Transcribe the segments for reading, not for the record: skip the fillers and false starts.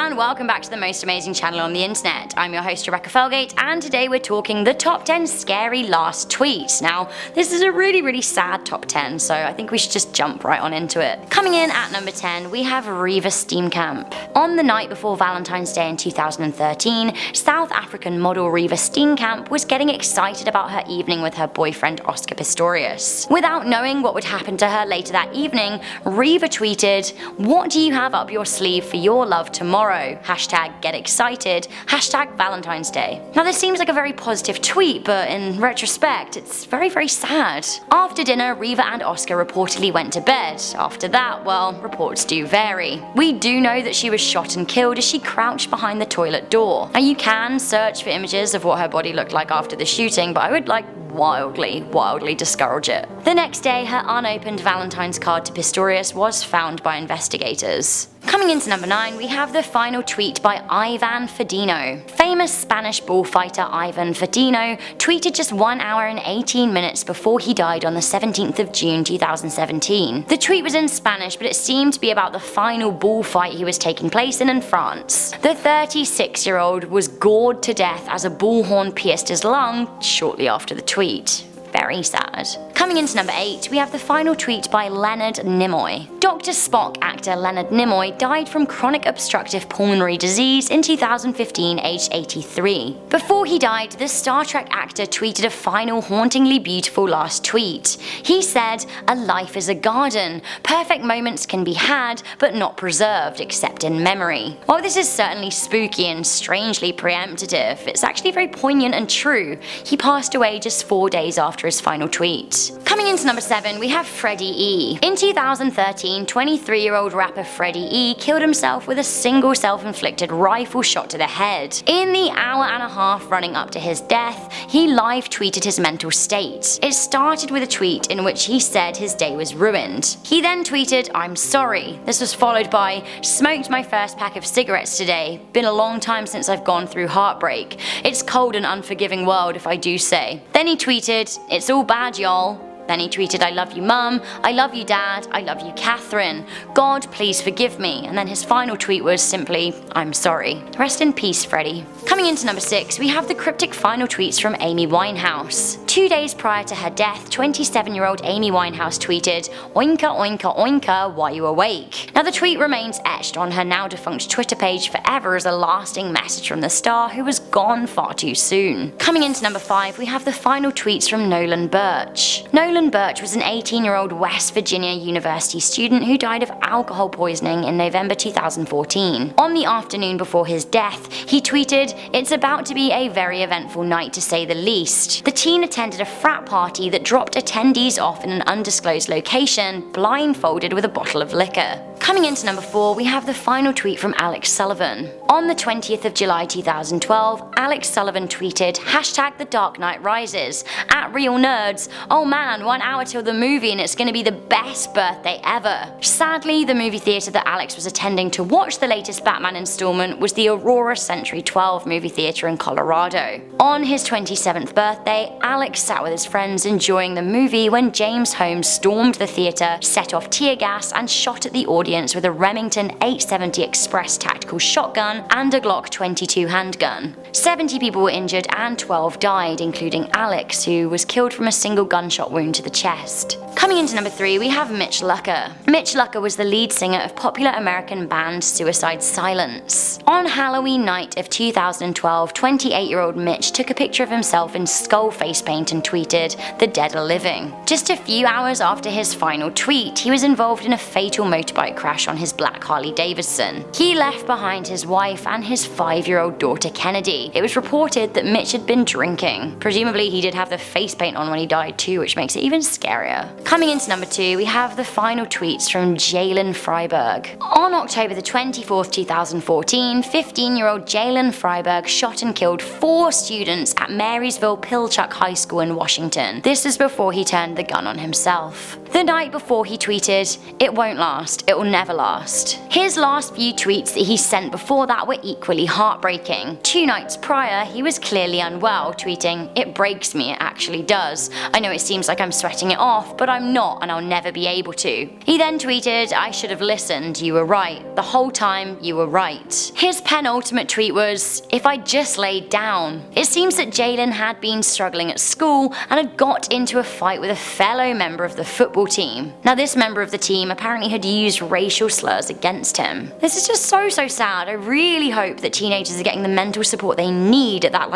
and welcome back to the most amazing channel on the internet. I'm your host Rebecca Felgate, and today we're talking the top 10 scary last tweets. Now, this is a really sad top 10, so I think we should just jump right on into it. Coming in at number 10, we have Reeva Steenkamp. On the night before Valentine's Day in 2013, South African model Reeva Steenkamp was getting excited about her evening with her boyfriend Oscar Pistorius. Without knowing what would happen to her later that evening, Reeva tweeted, "What do you have up your sleeve for your love tomorrow? Hashtag get excited, hashtag Valentine's Day." Now this seems like a very positive tweet, but in retrospect it's very sad. After dinner, Reeva and Oscar reportedly went to bed. After that, well, reports do vary. We do know that she was shot and killed as she crouched behind the toilet door. Now you can search for images of what her body looked like after the shooting, but I would wildly discourage it. The next day, her unopened Valentine's card to Pistorius was found by investigators. Coming into number 9, we have the final tweet by Ivan Fadino. Famous Spanish bullfighter Ivan Fadino tweeted just 1 hour and 18 minutes before he died on the 17th of June 2017. The tweet was in Spanish, but it seemed to be about the final bullfight he was taking place in France. The 36-year-old was gored to death as a bullhorn pierced his lung shortly after the tweet. Very sad. Coming into number 8, we have the final tweet by Leonard Nimoy. Dr. Spock actor Leonard Nimoy died from chronic obstructive pulmonary disease in 2015, aged 83. Before he died, the Star Trek actor tweeted a final hauntingly beautiful last tweet. He said, "A life is a garden. Perfect moments can be had, but not preserved except in memory." While this is certainly spooky and strangely preemptive, it's actually very poignant and true. He passed away just 4 days after his final tweet. Coming into number 7, we have Freddy E. In 2013, 23-year-old rapper Freddy E killed himself with a single self-inflicted rifle shot to the head. In the hour and a half running up to his death, he live tweeted his mental state. It started with a tweet in which he said his day was ruined. He then tweeted, "I'm sorry." This was followed by, "Smoked my first pack of cigarettes today. Been a long time since I've gone through heartbreak. It's cold and unforgiving world if I do say." Then he tweeted, "It's all bad, y'all." Then he tweeted, "I love you mum, I love you dad, I love you Catherine. God, please forgive me." And then his final tweet was simply, "I'm sorry." Rest in peace, Freddy. Coming into number 6, we have the cryptic final tweets from Amy Winehouse. 2 days prior to her death, 27-year-old Amy Winehouse tweeted, "Oinka oinka oinka, why you awake?" Now the tweet remains etched on her now defunct Twitter page forever as a lasting message from the star who was gone far too soon. Coming into number 5, we have the final tweets from Nolan Burch. Nolan Burch was an 18-year-old West Virginia University student who died of alcohol poisoning in November 2014. On the afternoon before his death, he tweeted, "It's about to be a very eventful night to say the least. The teen attended a frat party that dropped attendees off in an undisclosed location, blindfolded with a bottle of liquor." Coming into number 4, we have the final tweet from Alex Sullivan. On the 20th of July 2012, Alex Sullivan tweeted, "Hashtag the Dark Knight Rises. At Real Nerds. Oh man, 1 hour till the movie and it's gonna be the best birthday ever." Sadly, the movie theater that Alex was attending to watch the latest Batman installment was the Aurora Century 12 movie theater in Colorado. On his 27th birthday, Alex sat with his friends enjoying the movie when James Holmes stormed the theater, set off tear gas, and shot at the audience with a Remington 870 Express tactical shotgun and a Glock 22 handgun. 70 people were injured and 12 died, including Alex, who was killed from a single gunshot wound to the chest. Coming into number 3, we have Mitch Lucker. Mitch Lucker was the lead singer of popular American band Suicide Silence. On Halloween night of 2012, 28-year-old Mitch took a picture of himself in skull face paint and tweeted, "The dead are living." Just a few hours after his final tweet, he was involved in a fatal motorbike crash on his black Harley Davidson. He left behind his wife and his 5-year-old daughter Kennedy. It was reported that Mitch had been drinking. Presumably he did have the face paint on when he died too, which makes it even scarier. Coming into number 2, we have the final tweets from Jalen Freiberg. On October the 24th, 2014, 15-year-old Jalen Freiberg shot and killed 4 students at Marysville Pilchuck High School in Washington. This was before he turned the gun on himself. The night before he tweeted, "It won't last, it will never last." His last few tweets that he sent before that were equally heartbreaking. 2 nights prior, he was clearly unwell, tweeting, "It breaks me, it actually does. I know it seems like I'm sweating it off, but I'm not and I'll never be able to." He then tweeted, "I should have listened, you were right. The whole time, you were right." His penultimate tweet was, "If I just laid down." It seems that Jalen had been struggling at school and had got into a fight with a fellow member of the football team. Now this member of the team apparently had used racial slurs against him. This is just so sad. I really hope that teenagers are getting the mental support they need at that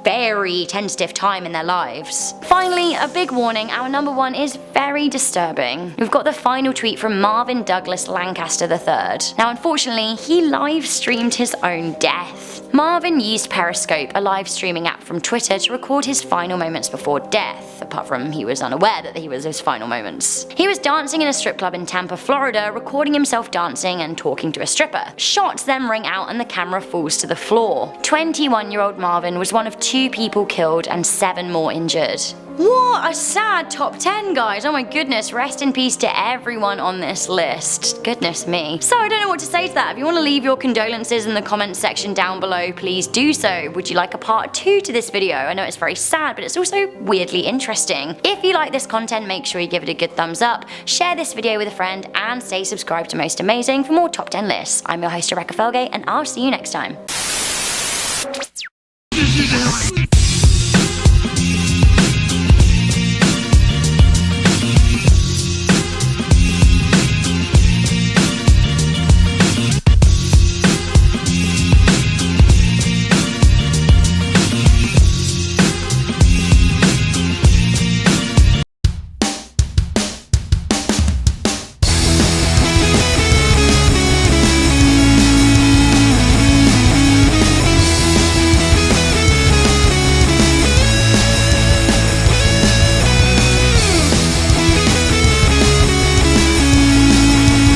very tentative time in their lives. Finally, a big warning, our number one is very disturbing. We've got the final tweet from Marvin Douglas Lancaster III. Now unfortunately, he live streamed his own death. Marvin used Periscope, a live streaming app from Twitter, to record his final moments before death, apart from he was unaware that he was his final moments. He was dancing in a strip club in Tampa, Florida, recording himself dancing and talking to a stripper. Shots then ring out and the camera falls to the floor. 21-year-old Marvin was one of 2 people killed and 7 more injured. What a sad top 10, guys. Oh my goodness, rest in peace to everyone on this list. Goodness me. So I don't know what to say to that. If you want to leave your condolences in the comments section down below, please do so. Would you like a part 2 to this video? I know it's very sad, but it's also weirdly interesting. If you like this content, make sure you give it a good thumbs up, share this video with a friend, and stay subscribed to Most Amazing for more top 10 lists. I'm your host, Rebecca Felgate, and I'll see you next time.